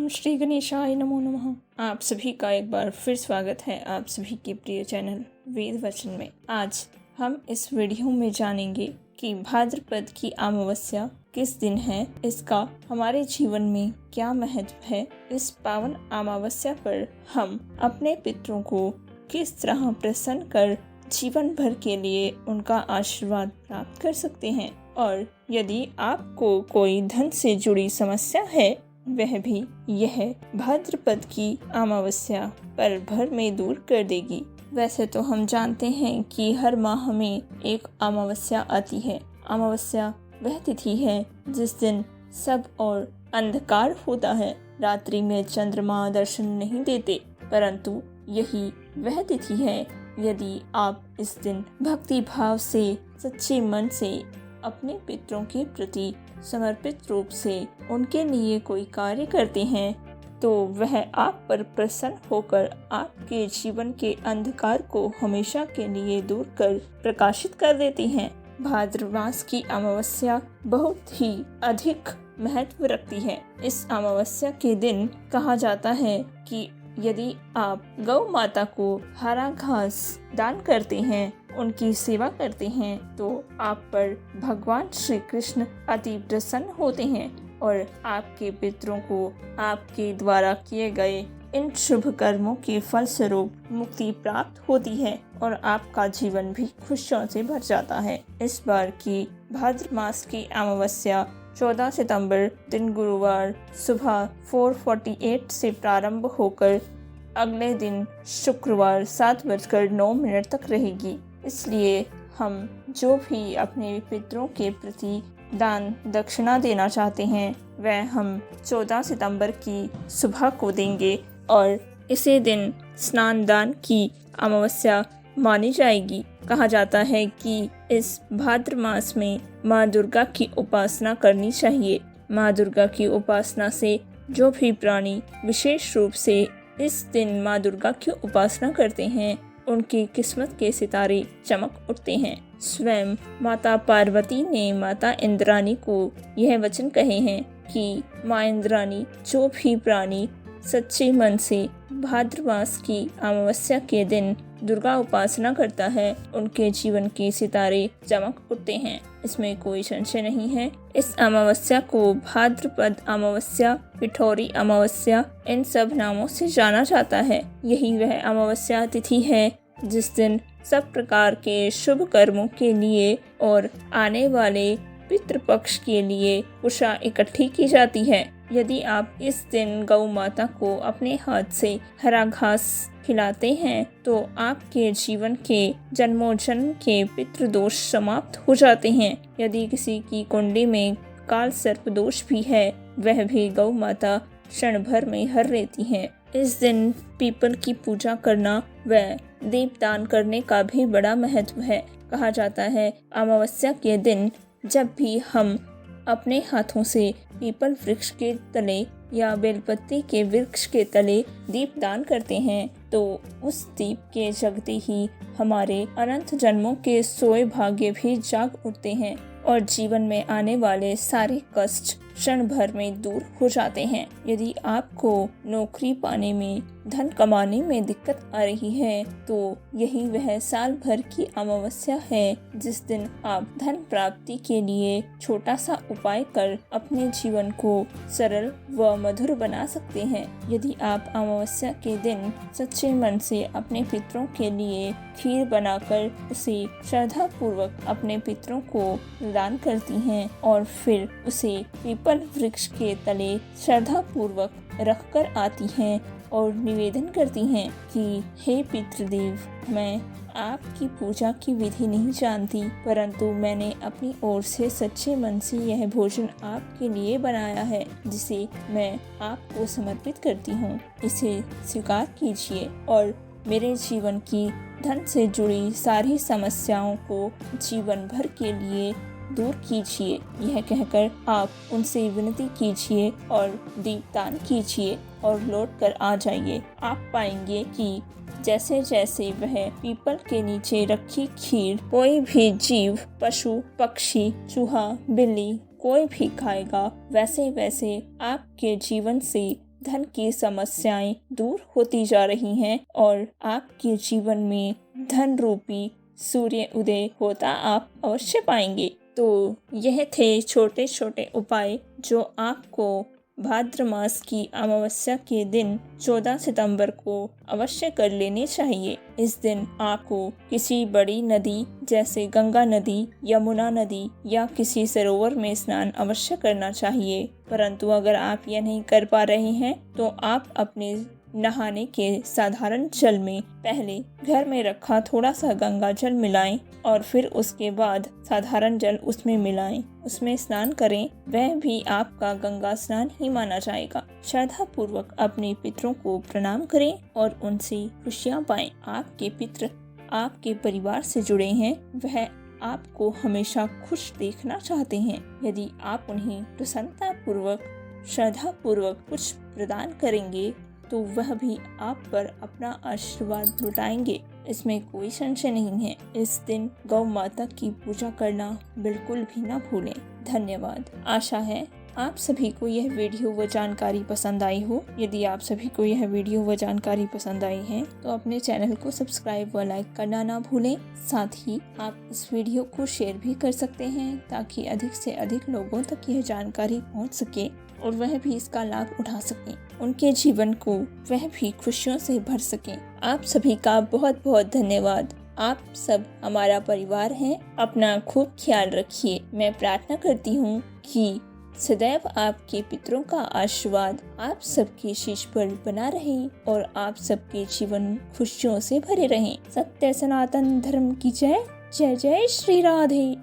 ओम श्री गणेशाय नमो नमः। आप सभी का एक बार फिर स्वागत है आप सभी के प्रिय चैनल वेद वचन में। आज हम इस वीडियो में जानेंगे कि भाद्रपद की अमावस्या किस दिन है, इसका हमारे जीवन में क्या महत्व है। इस पावन अमावस्या पर हम अपने पितरों को किस तरह प्रसन्न कर जीवन भर के लिए उनका आशीर्वाद प्राप्त कर सकते हैं, और यदि आपको कोई धन से जुड़ी समस्या है वह भी यह भाद्रपद की अमावस्या पल भर में दूर कर देगी। वैसे तो हम जानते हैं कि हर माह में एक अमावस्या आती है। अमावस्या वह तिथि है जिस दिन सब और अंधकार होता है, रात्रि में चंद्रमा दर्शन नहीं देते, परंतु यही वह तिथि है यदि आप इस दिन भक्ति भाव से सच्चे मन से अपने पितरों के प्रति समर्पित रूप से उनके लिए कोई कार्य करते हैं तो वह आप पर प्रसन्न होकर आपके जीवन के अंधकार को हमेशा के लिए दूर कर प्रकाशित कर देती हैं। भाद्र मास की अमावस्या बहुत ही अधिक महत्व रखती है। इस अमावस्या के दिन कहा जाता है कि यदि आप गौ माता को हरा घास दान करते हैं, उनकी सेवा करते हैं, तो आप पर भगवान श्री कृष्ण अति प्रसन्न होते हैं और आपके पितरों को आपके द्वारा किए गए इन शुभ कर्मों के फल स्वरूप मुक्ति प्राप्त होती है और आपका जीवन भी खुशियों से भर जाता है। इस बार की भाद्र मास की अमावस्या 14 सितंबर दिन गुरुवार सुबह 4:48 से प्रारंभ होकर अगले दिन शुक्रवार 7:09 तक रहेगी। इसलिए हम जो भी अपने पितरों के प्रति दान दक्षिणा देना चाहते हैं वह हम 14 सितंबर की सुबह को देंगे और इसी दिन स्नान दान की अमावस्या मानी जाएगी। कहा जाता है कि इस भाद्र मास में माँ दुर्गा की उपासना करनी चाहिए। माँ दुर्गा की उपासना से जो भी प्राणी विशेष रूप से इस दिन माँ दुर्गा की उपासना करते हैं उनकी किस्मत के सितारे चमक उठते हैं। स्वयं माता पार्वती ने माता इंद्राणी को यह वचन कहे हैं कि माँ इंद्राणी जो भी प्राणी सच्चे मन से भाद्र मास की अमावस्या के दिन दुर्गा उपासना करता है उनके जीवन के सितारे चमक उठते हैं। इसमें कोई संशय नहीं है। इस अमावस्या को भाद्रपद अमावस्या, पिठौरी अमावस्या इन सब नामों से जाना जाता है। यही वह अमावस्या तिथि है जिस दिन सब प्रकार के शुभ कर्मों के लिए और आने वाले पितृपक्ष के लिए उषा इकट्ठी की जाती है। यदि आप इस दिन गौ माता को अपने हाथ से हरा घास खिलाते हैं तो आपके जीवन के जन्मों जन्म के पितृदोष समाप्त हो जाते हैं। यदि किसी की कुंडली में काल सर्प दोष भी है वह भी गौ माता क्षण भर में हर लेती हैं। इस दिन पीपल की पूजा करना व दीपदान करने का भी बड़ा महत्व है। कहा जाता है अमावस्या के दिन जब भी हम अपने हाथों से पीपल वृक्ष के तले या बेलपत्ती के वृक्ष के तले दीप दान करते हैं तो उस दीप के जगते ही हमारे अनंत जन्मों के सोए भाग्य भी जाग उठते हैं और जीवन में आने वाले सारे कष्ट क्षण भर में दूर हो जाते हैं। यदि आपको नौकरी पाने में, धन कमाने में दिक्कत आ रही है तो यही वह साल भर की अमावस्या है जिस दिन आप धन प्राप्ति के लिए छोटा सा उपाय कर अपने जीवन को सरल व मधुर बना सकते हैं। यदि आप अमावस्या के दिन सच्चे मन से अपने पितरों के लिए खीर बनाकर उसे श्रद्धा पूर्वक अपने पितरों को दान करती हैं और फिर उसे पीपल वृक्ष के तले श्रद्धा पूर्वक रखकर आती हैं और निवेदन करती हैं कि हे पितृदेव, मैं आपकी पूजा की विधि नहीं जानती, परंतु मैंने अपनी ओर से सच्चे मन से यह भोजन आपके लिए बनाया है जिसे मैं आपको समर्पित करती हूँ। इसे स्वीकार कीजिए और मेरे जीवन की धन से जुड़ी सारी समस्याओं को जीवन भर के लिए दूर कीजिए। यह कहकर आप उनसे विनती कीजिए और दीपदान कीजिए और लौट कर आ जाइए। आप पाएंगे कि जैसे जैसे वह पीपल के नीचे रखी खीर कोई भी जीव, पशु, पक्षी, चूहा, बिल्ली कोई भी खाएगा, वैसे वैसे आपके जीवन से धन की समस्याएं दूर होती जा रही हैं और आपके जीवन में धन रूपी सूर्य उदय होता आप अवश्य पाएंगे। तो यह थे छोटे छोटे उपाय जो आपको भाद्र मास की अमावस्या के दिन 14 सितंबर को अवश्य कर लेने चाहिए। इस दिन आपको किसी बड़ी नदी जैसे गंगा नदी, यमुना नदी या किसी सरोवर में स्नान अवश्य करना चाहिए। परंतु अगर आप यह नहीं कर पा रहे हैं तो आप अपने नहाने के साधारण जल में पहले घर में रखा थोड़ा सा गंगा जल मिलाएं और फिर उसके बाद साधारण जल उसमें मिलाएं, उसमें स्नान करें। वह भी आपका गंगा स्नान ही माना जाएगा। श्रद्धा पूर्वक अपने पितरों को प्रणाम करें और उनसे खुशियां पाएं। आपके पितर आपके परिवार से जुड़े हैं, वह आपको हमेशा खुश देखना चाहते हैं। यदि आप उन्हें प्रसन्नता पूर्वक, श्रद्धा पूर्वक कुछ प्रदान करेंगे तो वह भी आप पर अपना आशीर्वाद लुटाएंगे, इसमें कोई संशय नहीं है। इस दिन गौ माता की पूजा करना बिल्कुल भी ना भूलें। धन्यवाद। आशा है आप सभी को यह वीडियो व जानकारी पसंद आई हो। यदि आप सभी को यह वीडियो व जानकारी पसंद आई है तो अपने चैनल को सब्सक्राइब व लाइक करना ना भूलें। साथ ही आप इस वीडियो को शेयर भी कर सकते हैं ताकि अधिक से अधिक लोगों तक यह जानकारी पहुंच सके और वह भी इसका लाभ उठा सकें, उनके जीवन को वह भी खुशियों से भर सकें। आप सभी का बहुत बहुत धन्यवाद। आप सब हमारा परिवार हैं। अपना खूब ख्याल रखिए। मैं प्रार्थना करती हूँ कि सदैव आपके पितरों का आशीर्वाद आप सबके शीश पर बना रहे और आप सबके जीवन खुशियों से भरे रहें। सत्य सनातन धर्म की जय। जय जय श्री राधे।